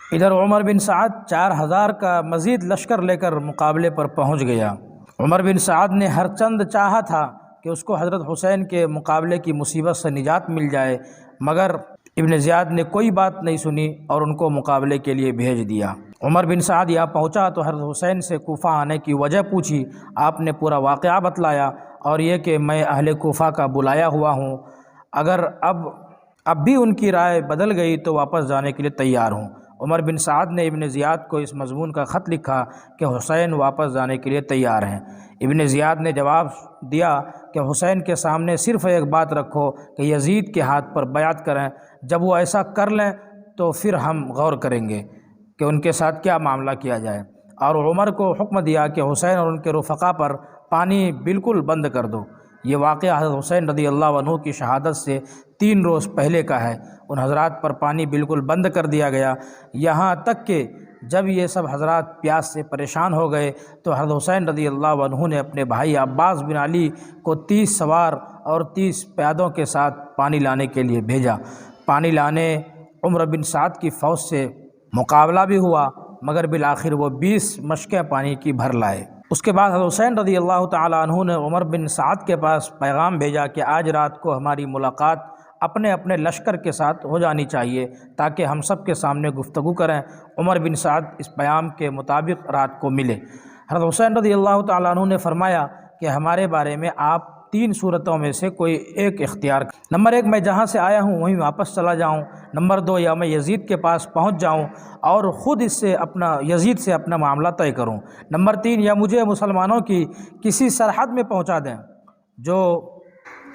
ادھر عمر بن سعد 4000 کا مزید لشکر لے کر مقابلے پر پہنچ گیا۔ عمر بن سعد نے ہر چند چاہا تھا کہ اس کو حضرت حسین کے مقابلے کی مصیبت سے نجات مل جائے، مگر ابن زیاد نے کوئی بات نہیں سنی اور ان کو مقابلے کے لیے بھیج دیا۔ عمر بن سعد یہاں پہنچا تو حضرت حسین سے کوفہ آنے کی وجہ پوچھی۔ آپ نے پورا واقعہ بتلایا اور یہ کہ میں اہل کوفہ کا بلایا ہوا ہوں، اگر اب بھی ان کی رائے بدل گئی تو واپس جانے کے لیے تیار ہوں۔ عمر بن سعد نے ابن زیاد کو اس مضمون کا خط لکھا کہ حسین واپس جانے کے لیے تیار ہیں۔ ابن زیاد نے جواب دیا کہ حسین کے سامنے صرف ایک بات رکھو کہ یزید کے ہاتھ پر بیعت کریں، جب وہ ایسا کر لیں تو پھر ہم غور کریں گے کہ ان کے ساتھ کیا معاملہ کیا جائے۔ اور عمر کو حکم دیا کہ حسین اور ان کے رفقا پر پانی بالکل بند کر دو۔ یہ واقعہ حضرت حسین رضی اللہ عنہ کی شہادت سے 3 روز پہلے کا ہے۔ ان حضرات پر پانی بالکل بند کر دیا گیا، یہاں تک کہ جب یہ سب حضرات پیاس سے پریشان ہو گئے تو حضرت حسین رضی اللہ عنہ نے اپنے بھائی عباس بن علی کو 30 سوار اور 30 پیادوں کے ساتھ پانی لانے کے لیے بھیجا۔ پانی لانے عمر بن سعد کی فوج سے مقابلہ بھی ہوا، مگر بالآخر وہ 20 مشکیں پانی کی بھر لائے۔ اس کے بعد حضرت حسین رضی اللہ تعالی عنہ نے عمر بن سعد کے پاس پیغام بھیجا کہ آج رات کو ہماری ملاقات اپنے اپنے لشکر کے ساتھ ہو جانی چاہیے تاکہ ہم سب کے سامنے گفتگو کریں۔ عمر بن سعد اس پیام کے مطابق رات کو ملے۔ حضرت حسین رضی اللہ تعالیٰ عنہ نے فرمایا کہ ہمارے بارے میں آپ 3 صورتوں میں سے کوئی ایک اختیار کریں۔ نمبر 1، میں جہاں سے آیا ہوں وہیں واپس چلا جاؤں۔ نمبر 2، یا میں یزید کے پاس پہنچ جاؤں اور خود یزید سے اپنا معاملہ طے کروں۔ نمبر 3، یا مجھے مسلمانوں کی کسی سرحد میں پہنچا دیں،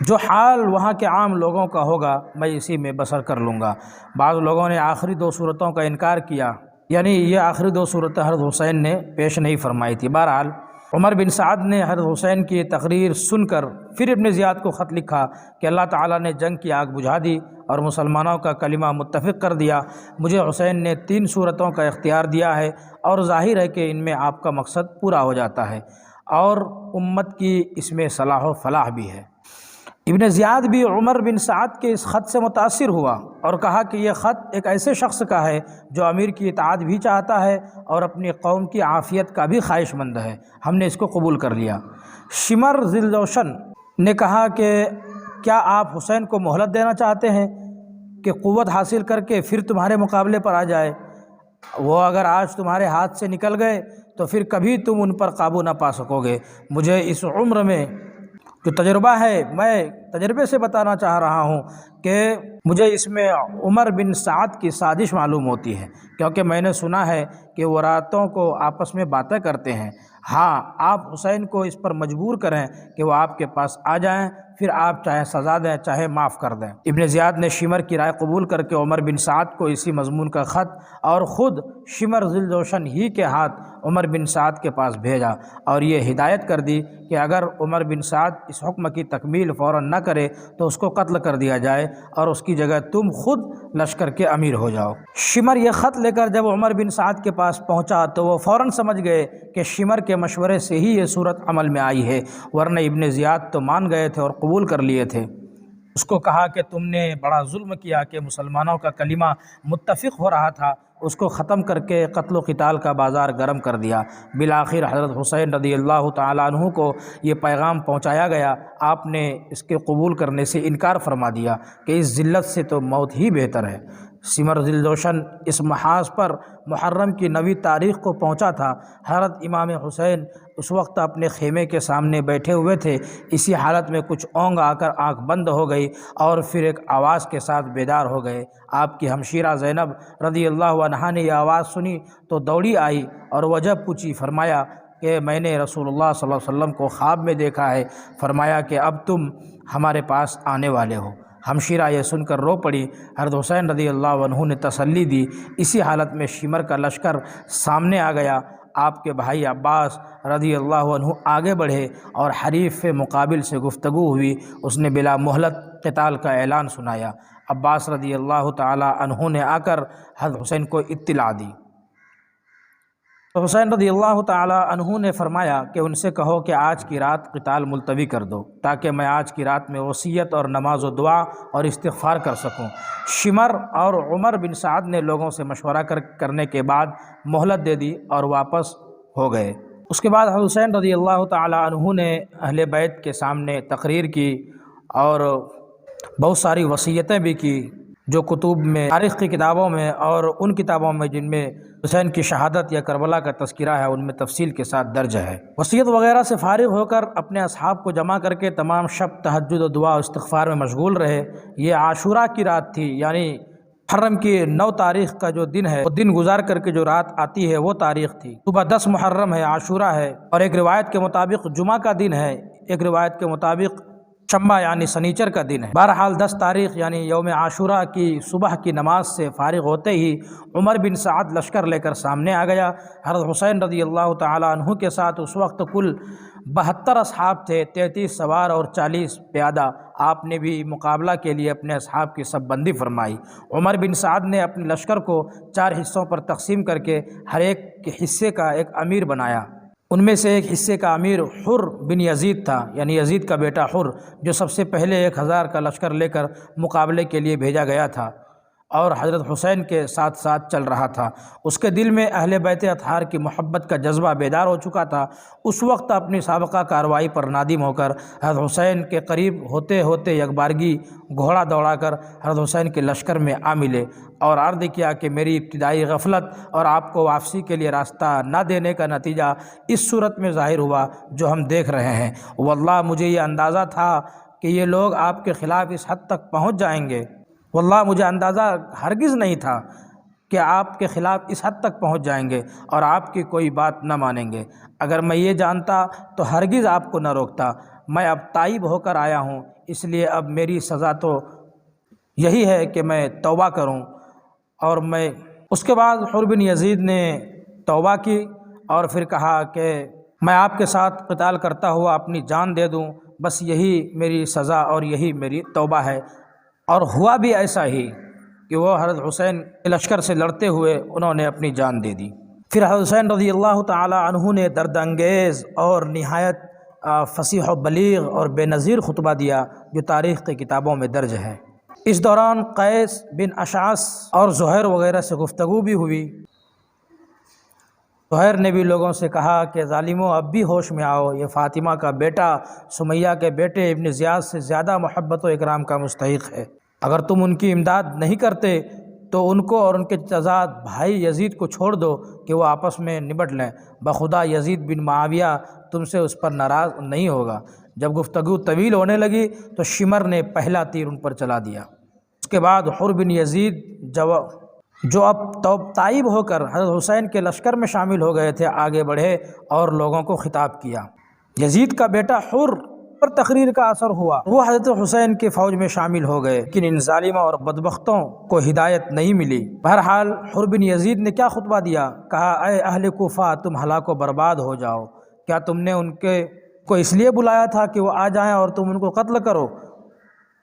جو حال وہاں کے عام لوگوں کا ہوگا میں اسی میں بسر کر لوں گا۔ بعض لوگوں نے آخری 2 صورتوں کا انکار کیا، یعنی یہ آخری 2 صورتیں حضرت حسین نے پیش نہیں فرمائی تھی۔ بہرحال عمر بن سعد نے حضرت حسین کی تقریر سن کر پھر ابن زیاد کو خط لکھا کہ اللہ تعالیٰ نے جنگ کی آگ بجھا دی اور مسلمانوں کا کلمہ متفق کر دیا۔ مجھے حسین نے 3 صورتوں کا اختیار دیا ہے اور ظاہر ہے کہ ان میں آپ کا مقصد پورا ہو جاتا ہے اور امت کی اس میں صلاح و فلاح بھی ہے۔ ابن زیاد بھی عمر بن سعد کے اس خط سے متاثر ہوا اور کہا کہ یہ خط ایک ایسے شخص کا ہے جو امیر کی اطاعت بھی چاہتا ہے اور اپنی قوم کی عافیت کا بھی خواہش مند ہے، ہم نے اس کو قبول کر لیا۔ شمر ذیلجوشن نے کہا کہ کیا آپ حسین کو مہلت دینا چاہتے ہیں کہ قوت حاصل کر کے پھر تمہارے مقابلے پر آ جائے؟ وہ اگر آج تمہارے ہاتھ سے نکل گئے تو پھر کبھی تم ان پر قابو نہ پا سکو گے۔ مجھے اس عمر میں جو تجربہ ہے، میں تجربے سے بتانا چاہ رہا ہوں کہ مجھے اس میں عمر بن سعد کی سازش معلوم ہوتی ہے، کیونکہ میں نے سنا ہے کہ وہ راتوں کو آپس میں باتیں کرتے ہیں۔ ہاں، آپ حسین کو اس پر مجبور کریں کہ وہ آپ کے پاس آ جائیں، پھر آپ چاہے سزا دیں چاہے معاف کر دیں۔ ابن زیاد نے شمر کی رائے قبول کر کے عمر بن سعد کو اسی مضمون کا خط اور خود شمر ذیلجوشن ہی کے ہاتھ عمر بن سعد کے پاس بھیجا اور یہ ہدایت کر دی کہ اگر عمر بن سعد اس حکم کی تکمیل فوراً نہ کرے تو اس کو قتل کر دیا جائے اور اس کی جگہ تم خود لشکر کے امیر ہو جاؤ۔ شمر یہ خط لے کر جب عمر بن سعد کے پاس پہنچا تو وہ فوراً سمجھ گئے کہ شمر کے مشورے سے ہی یہ صورت عمل میں آئی ہے، ورنہ ابن زیاد تو مان گئے تھے اور قبول کر لیے تھے۔ اس کو کہا کہ تم نے بڑا ظلم کیا کہ مسلمانوں کا کلمہ متفق ہو رہا تھا، اس کو ختم کر کے قتل و قتال کا بازار گرم کر دیا۔ بالآخر حضرت حسین رضی اللہ تعالیٰ عنہ کو یہ پیغام پہنچایا گیا۔ آپ نے اس کے قبول کرنے سے انکار فرما دیا کہ اس ذلت سے تو موت ہی بہتر ہے۔ شمر ذیلجوشن اس محاذ پر محرم کی 9ویں تاریخ کو پہنچا تھا۔ حضرت امام حسین اس وقت اپنے خیمے کے سامنے بیٹھے ہوئے تھے۔ اسی حالت میں کچھ اونگ آ کر آنکھ بند ہو گئی اور پھر ایک آواز کے ساتھ بیدار ہو گئے۔ آپ کی ہمشیرہ زینب رضی اللہ عنہا نے یہ آواز سنی تو دوڑی آئی اور وجہ پوچھی۔ فرمایا کہ میں نے رسول اللہ صلی اللہ علیہ وسلم کو خواب میں دیکھا ہے۔ فرمایا کہ اب تم ہمارے پاس آنے والے ہو۔ ہمشیرہ یہ سن کر رو پڑی۔ حضرت حسین رضی اللہ عنہ نے تسلی دی۔ اسی حالت میں شمر کا لشکر سامنے آ گیا۔ آپ کے بھائی عباس رضی اللہ عنہ آگے بڑھے اور حریف مقابل سے گفتگو ہوئی۔ اس نے بلا مہلت قتال کا اعلان سنایا۔ عباس رضی اللہ تعالی عنہ نے آ کر حضرت حسین کو اطلاع دی۔ تو حسین رضی اللہ تعالی عنہ نے فرمایا کہ ان سے کہو کہ آج کی رات قتال ملتوی کر دو تاکہ میں آج کی رات میں وصیت اور نماز و دعا اور استغفار کر سکوں۔ شمر اور عمر بن سعد نے لوگوں سے مشورہ کرنے کے بعد مہلت دے دی اور واپس ہو گئے۔ اس کے بعد حسین رضی اللہ تعالی عنہ نے اہل بیت کے سامنے تقریر کی اور بہت ساری وصیتیں بھی کی جو کتب میں تاریخ کی کتابوں میں اور ان کتابوں میں جن میں حسین کی شہادت یا کربلا کا تذکرہ ہے ان میں تفصیل کے ساتھ درج ہے۔ وصیت وغیرہ سے فارغ ہو کر اپنے اصحاب کو جمع کر کے تمام شب تہجد و دعا و استغفار میں مشغول رہے۔ یہ عاشوراء کی رات تھی، یعنی محرم کی 9 تاریخ کا جو دن ہے وہ دن گزار کر کے جو رات آتی ہے وہ تاریخ تھی۔ صبح 10 محرم ہے، عاشوراء ہے، اور ایک روایت کے مطابق جمعہ کا دن ہے، ایک روایت کے مطابق شنبہ یعنی سنیچر کا دن ہے۔ بہرحال 10 تاریخ یعنی یوم عاشوراء کی صبح کی نماز سے فارغ ہوتے ہی عمر بن سعد لشکر لے کر سامنے آ گیا۔ حضرت حسین رضی اللہ تعالی عنہ کے ساتھ اس وقت کل 72 اصحاب تھے، 33 سوار اور 40 پیادہ۔ آپ نے بھی مقابلہ کے لیے اپنے اصحاب کی سب بندی فرمائی۔ عمر بن سعد نے اپنے لشکر کو 4 حصوں پر تقسیم کر کے ہر ایک کے حصے کا ایک امیر بنایا۔ ان میں سے ایک حصے کا امیر حر بن یزید تھا، یعنی یزید کا بیٹا حر، جو سب سے پہلے 1000 کا لشکر لے کر مقابلے کے لیے بھیجا گیا تھا اور حضرت حسین کے ساتھ ساتھ چل رہا تھا۔ اس کے دل میں اہل بیت اطہار کی محبت کا جذبہ بیدار ہو چکا تھا۔ اس وقت اپنی سابقہ کارروائی پر نادم ہو کر حضرت حسین کے قریب ہوتے ہوتے یکبارگی گھوڑا دوڑا کر حضرت حسین کے لشکر میں آ ملے اور عرض کیا کہ میری ابتدائی غفلت اور آپ کو واپسی کے لیے راستہ نہ دینے کا نتیجہ اس صورت میں ظاہر ہوا جو ہم دیکھ رہے ہیں۔ واللہ مجھے یہ اندازہ تھا کہ یہ لوگ آپ کے خلاف اس حد تک پہنچ جائیں گے، واللہ مجھے اندازہ ہرگز نہیں تھا کہ آپ کے خلاف اس حد تک پہنچ جائیں گے اور آپ کی کوئی بات نہ مانیں گے۔ اگر میں یہ جانتا تو ہرگز آپ کو نہ روکتا۔ میں اب تائب ہو کر آیا ہوں، اس لیے اب میری سزا تو یہی ہے کہ میں توبہ کروں۔ اور میں اس کے بعد حر بن یزید نے توبہ کی اور پھر کہا کہ میں آپ کے ساتھ قتال کرتا ہوا اپنی جان دے دوں، بس یہی میری سزا اور یہی میری توبہ ہے۔ اور ہوا بھی ایسا ہی کہ وہ حضرت حسین کے لشکر سے لڑتے ہوئے انہوں نے اپنی جان دے دی۔ پھر حضرت حسین رضی اللہ تعالی عنہ نے درد انگیز اور نہایت فصیح و بلیغ اور بے نظیر خطبہ دیا جو تاریخ کی کتابوں میں درج ہے۔ اس دوران قیس بن اشعث اور زہیر وغیرہ سے گفتگو بھی ہوئی۔ زہیر نے بھی لوگوں سے کہا کہ ظالموں اب بھی ہوش میں آؤ، یہ فاطمہ کا بیٹا سمیہ کے بیٹے ابن زیاد سے زیادہ محبت و اکرام کا مستحق ہے۔ اگر تم ان کی امداد نہیں کرتے تو ان کو اور ان کے تضاد بھائی یزید کو چھوڑ دو کہ وہ آپس میں نبٹ لیں، بخدا یزید بن معاویہ تم سے اس پر ناراض نہیں ہوگا۔ جب گفتگو طویل ہونے لگی تو شمر نے پہلا تیر ان پر چلا دیا۔ اس کے بعد حر بن یزید جو اب تائب ہو کر حضرت حسین کے لشکر میں شامل ہو گئے تھے آگے بڑھے اور لوگوں کو خطاب کیا۔ یزید کا بیٹا حر پر تقریر کا اثر ہوا، وہ حضرت حسین کی فوج میں شامل ہو گئے، لیکن ان ظالموں اور بدبختوں کو ہدایت نہیں ملی۔ بہرحال حر بن یزید نے کیا خطبہ دیا؟ کہا اے اہل کوفہ تم ہلاک و برباد ہو جاؤ، کیا تم نے ان کو اس لیے بلایا تھا کہ وہ آ جائیں اور تم ان کو قتل کرو؟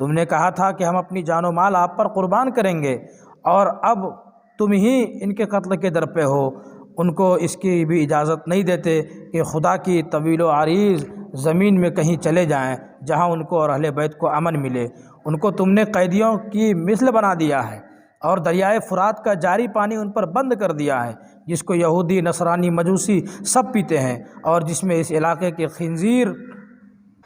تم نے کہا تھا کہ ہم اپنی جان و مال آپ پر قربان کریں گے، اور اب تم ہی ان کے قتل کے در پہ ہو۔ ان کو اس کی بھی اجازت نہیں دیتے کہ خدا کی طویل و عریض زمین میں کہیں چلے جائیں جہاں ان کو اور اہل بیت کو امن ملے۔ ان کو تم نے قیدیوں کی مثل بنا دیا ہے اور دریائے فرات کا جاری پانی ان پر بند کر دیا ہے، جس کو یہودی، نصرانی، مجوسی سب پیتے ہیں اور جس میں اس علاقے کے خنزیر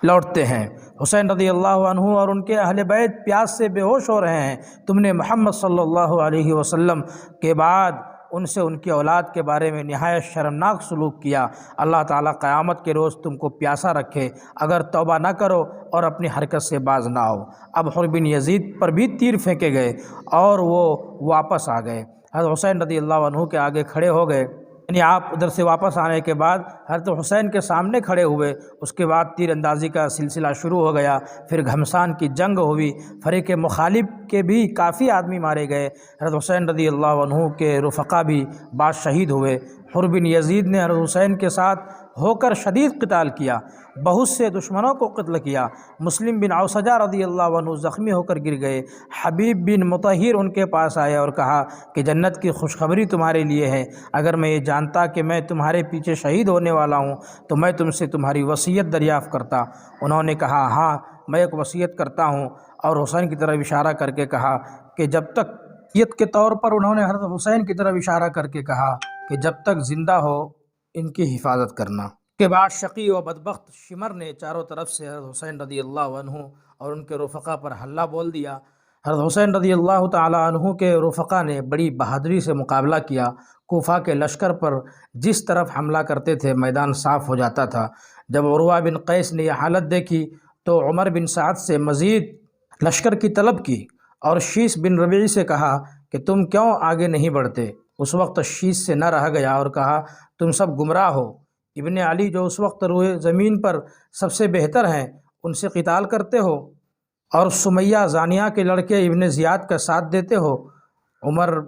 لوٹتے ہیں۔ حسین رضی اللہ عنہ اور ان کے اہل بیت پیاس سے بے ہوش ہو رہے ہیں۔ تم نے محمد صلی اللہ علیہ وسلم کے بعد ان سے ان کی اولاد کے بارے میں نہایت شرمناک سلوک کیا۔ اللہ تعالیٰ قیامت کے روز تم کو پیاسا رکھے اگر توبہ نہ کرو اور اپنی حرکت سے باز نہ آؤ۔ اب حر بن یزید پر بھی تیر پھینکے گئے اور وہ واپس آ گئے۔ حضرت حسین رضی اللہ عنہ کے آگے کھڑے ہو گئے، یعنی آپ ادھر سے واپس آنے کے بعد حضرت حسین کے سامنے کھڑے ہوئے۔ اس کے بعد تیر اندازی کا سلسلہ شروع ہو گیا، پھر گھمسان کی جنگ ہوئی، فریق مخالف کے بھی کافی آدمی مارے گئے۔ حضرت حسین رضی اللہ عنہ کے رفقا بھی بعض شہید ہوئے۔ حر بن یزید نے حضرت حسین کے ساتھ ہو کر شدید قتال کیا، بہت سے دشمنوں کو قتل کیا۔ مسلم بن اوسجہ رضی اللہ عنہ زخمی ہو کر گر گئے۔ حبیب بن مطہر ان کے پاس آئے اور کہا کہ جنت کی خوشخبری تمہارے لیے ہے، اگر میں یہ جانتا کہ میں تمہارے پیچھے شہید ہونے والا ہوں تو میں تم سے تمہاری وصیت دریافت کرتا۔ انہوں نے کہا ہاں میں ایک وصیت کرتا ہوں، اور حسین کی طرف اشارہ کر کے کہا کہ جب تک وصیت کے طور پر انہوں نے حضرت حسین کی طرف اشارہ کر کے کہا کہ جب تک زندہ ہو ان کی حفاظت کرنا۔ کے بعد شقی و بدبخت شمر نے چاروں طرف سے حضرت حسین رضی اللہ عنہ اور ان کے رفقا پر حملہ بول دیا۔ حضرت حسین رضی اللہ تعالی عنہ کے رفقا نے بڑی بہادری سے مقابلہ کیا۔ کوفہ کے لشکر پر جس طرف حملہ کرتے تھے میدان صاف ہو جاتا تھا۔ جب عروہ بن قیس نے یہ حالت دیکھی تو عمر بن سعد سے مزید لشکر کی طلب کی اور شیس بن ربیعی سے کہا کہ تم کیوں آگے نہیں بڑھتے؟ اس وقت شیس سے نہ رہ گیا اور کہا تم سب گمراہ ہو، ابن علی جو اس وقت روئے زمین پر سب سے بہتر ہیں ان سے قتال کرتے ہو، اور سمیہ زانیہ کے لڑکے ابن زیاد کا ساتھ دیتے ہو۔ عمر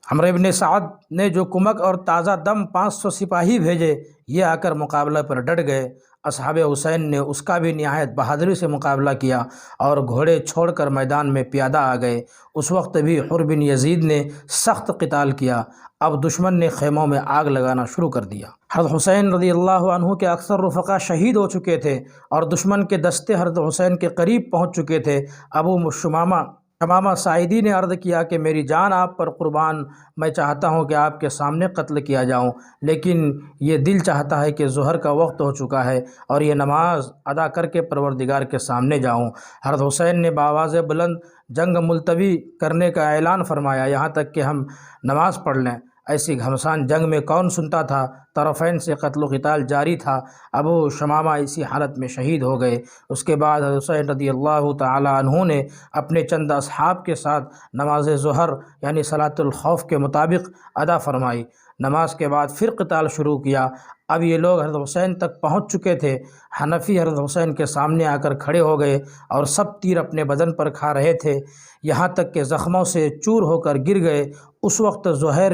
ابن سعد نے جو کمک اور تازہ دم 500 سپاہی بھیجے، یہ آ کر مقابلہ پر ڈٹ گئے۔ اصحاب حسین نے اس کا بھی نہایت بہادری سے مقابلہ کیا اور گھوڑے چھوڑ کر میدان میں پیادہ آ گئے۔ اس وقت بھی حر بن یزید نے سخت قتال کیا۔ اب دشمن نے خیموں میں آگ لگانا شروع کر دیا۔ حضرت حسین رضی اللہ عنہ کے اکثر رفقا شہید ہو چکے تھے اور دشمن کے دستے حضرت حسین کے قریب پہنچ چکے تھے۔ ابو شمامہ ساعدی نے عرض کیا کہ میری جان آپ پر قربان، میں چاہتا ہوں کہ آپ کے سامنے قتل کیا جاؤں، لیکن یہ دل چاہتا ہے کہ ظہر کا وقت ہو چکا ہے اور یہ نماز ادا کر کے پروردگار کے سامنے جاؤں۔ حضرت حسین نے بآواز بلند جنگ ملتوی کرنے کا اعلان فرمایا، یہاں تک کہ ہم نماز پڑھ لیں۔ ایسی گھمسان جنگ میں کون سنتا تھا؟ طرفین سے قتل و قتال جاری تھا۔ ابو شمامہ اسی حالت میں شہید ہو گئے۔ اس کے بعد حضرت حسین رضی اللہ تعالی عنہ نے اپنے چند اصحاب کے ساتھ نماز ظہر یعنی صلاۃ الخوف کے مطابق ادا فرمائی۔ نماز کے بعد پھر قتال شروع کیا۔ اب یہ لوگ حضرت حسین تک پہنچ چکے تھے۔ حنفی حضرت حسین کے سامنے آ کر کھڑے ہو گئے اور سب تیر اپنے بدن پر کھا رہے تھے، یہاں تک کہ زخموں سے چور ہو کر گر گئے۔ اس وقت زہیر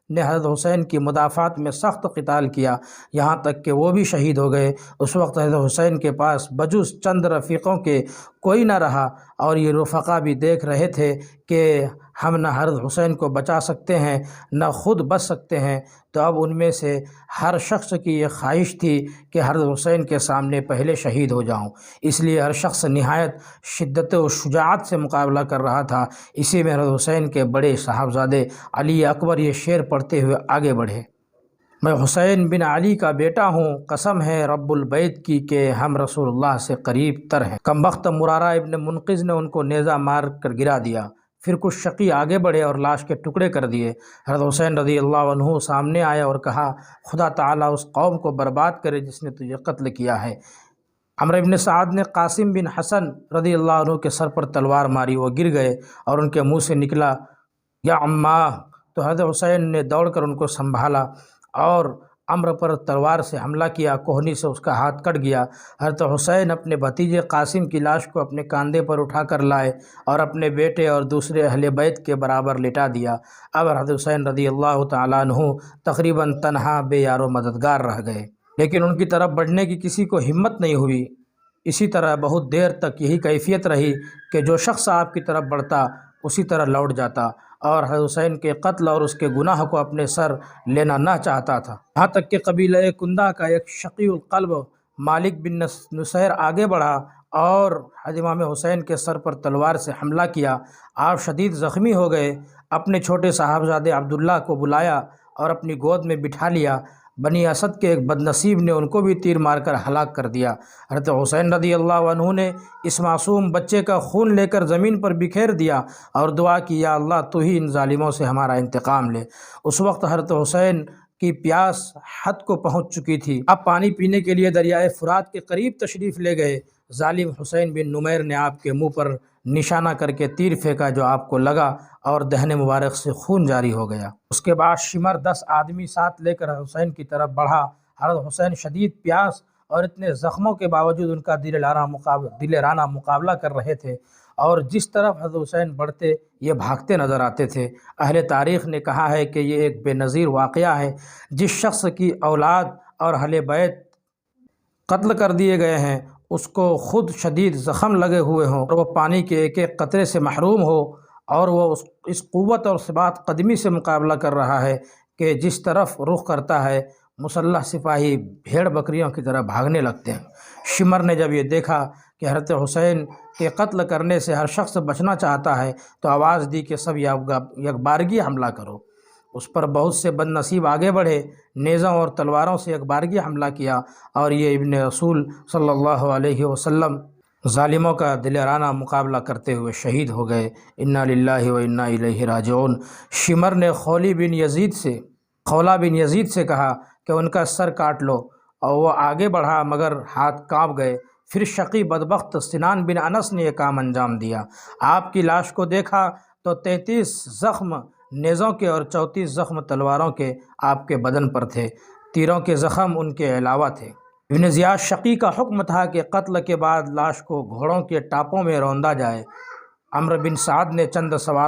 نے حضرت حسین کی مدافعت میں سخت قتال کیا، یہاں تک کہ وہ بھی شہید ہو گئے۔ اس وقت حضرت حسین کے پاس بجز چند رفیقوں کے کوئی نہ رہا، اور یہ رفقا بھی دیکھ رہے تھے کہ ہم نہ حضرت حسین کو بچا سکتے ہیں نہ خود بچ سکتے ہیں۔ تو اب ان میں سے ہر شخص کی یہ خواہش تھی کہ حضرت حسین کے سامنے پہلے شہید ہو جاؤں، اس لیے ہر شخص نہایت شدت و شجاعت سے مقابلہ کر رہا تھا۔ اسی میں حضرت حسین کے بڑے صاحبزادے علی اکبر یہ شعر پڑھتے ہوئے آگے بڑھے: میں حسین بن علی کا بیٹا ہوں، قسم ہے رب البیت کی کہ ہم رسول اللہ سے قریب تر ہیں۔ کمبخت مرارہ ابن منقذ نے ان کو نیزہ مار کر گرا دیا۔ پھر کچھ شقی آگے بڑھے اور لاش کے ٹکڑے کر دیے۔ حضرت حسین رضی اللہ عنہ سامنے آئے اور کہا خدا تعالیٰ اس قوم کو برباد کرے جس نے تجھے قتل کیا ہے۔ عمر بن سعد نے قاسم بن حسن رضی اللہ عنہ کے سر پر تلوار ماری، وہ گر گئے اور ان کے منہ سے نکلا یا عماں، تو حضرت حسین نے دوڑ کر ان کو سنبھالا اور عمر پر تلوار سے حملہ کیا، کوہنی سے اس کا ہاتھ کٹ گیا۔ حضرت حسین اپنے بھتیجے قاسم کی لاش کو اپنے کاندھے پر اٹھا کر لائے اور اپنے بیٹے اور دوسرے اہل بیت کے برابر لٹا دیا۔ اب حضرت حسین رضی اللہ تعالیٰ عنہ تقریباً تنہا بے یار و مددگار رہ گئے، لیکن ان کی طرف بڑھنے کی کسی کو ہمت نہیں ہوئی۔ اسی طرح بہت دیر تک یہی کیفیت رہی کہ جو شخص آپ کی طرف بڑھتا اسی طرح لوٹ جاتا، اور حضرت حسین کے قتل اور اس کے گناہ کو اپنے سر لینا نہ چاہتا تھا۔ یہاں تک کہ قبیلہ کندہ کا ایک شقی القلب مالک بن نصیر آگے بڑھا اور امام حسین کے سر پر تلوار سے حملہ کیا۔ آپ شدید زخمی ہو گئے، اپنے چھوٹے صاحبزادے عبداللہ کو بلایا اور اپنی گود میں بٹھا لیا۔ بنی اسد کے ایک بدنصیب نے ان کو بھی تیر مار کر ہلاک کر دیا۔ حضرت حسین رضی اللہ عنہ نے اس معصوم بچے کا خون لے کر زمین پر بکھیر دیا اور دعا کی یا اللہ تو ہی ان ظالموں سے ہمارا انتقام لے۔ اس وقت حضرت حسین کی پیاس حد کو پہنچ چکی تھی۔ آپ پانی پینے کے لیے دریائے فرات کے قریب تشریف لے گئے۔ ظالم حسین بن نمیر نے آپ کے منہ پر نشانہ کر کے تیر پھینکا جو آپ کو لگا اور دہن مبارک سے خون جاری ہو گیا۔ اس کے بعد شمر 10 آدمی ساتھ لے کر حسین کی طرف بڑھا۔ حضرت حسین شدید پیاس اور اتنے زخموں کے باوجود ان کا دل رانہ مقابلہ کر رہے تھے اور جس طرف حضرت حسین بڑھتے یہ بھاگتے نظر آتے تھے۔ اہل تاریخ نے کہا ہے کہ یہ ایک بے نظیر واقعہ ہے۔ جس شخص کی اولاد اور اہل بیت قتل کر دیے گئے ہیں اس کو خود شدید زخم لگے ہوئے ہوں اور وہ پانی کے ایک ایک قطرے سے محروم ہو، اور وہ اس قوت اور ثبات قدمی سے مقابلہ کر رہا ہے کہ جس طرف رخ کرتا ہے مسلح سپاہی بھیڑ بکریوں کی طرح بھاگنے لگتے ہیں۔ شمر نے جب یہ دیکھا کہ حضرت حسین کے قتل کرنے سے ہر شخص بچنا چاہتا ہے تو آواز دی کہ سب یکبارگی حملہ کرو۔ اس پر بہت سے بد نصیب آگے بڑھے، نیزوں اور تلواروں سے یکبارگی حملہ کیا، اور یہ ابن رسول صلی اللہ علیہ وسلم ظالموں کا دلیرانہ مقابلہ کرتے ہوئے شہید ہو گئے۔ انا للہ و انا الیہ راجعون۔ شمر نے خولہ بن یزید سے کہا کہ ان کا سر کاٹ لو، اور وہ آگے بڑھا مگر ہاتھ کانپ گئے۔ پھر شقی بدبخت سنان بن انس نے یہ کام انجام دیا۔ آپ کی لاش کو دیکھا تو 33 زخم نیزوں کے اور 34 زخم تلواروں کے آپ کے بدن پر تھے، تیروں کے زخم ان کے علاوہ تھے۔ ابن زیاد شقی کا حکم تھا کہ قتل کے بعد لاش کو گھوڑوں کے ٹاپوں میں روندا جائے۔ عمرو بن سعد نے چند سوار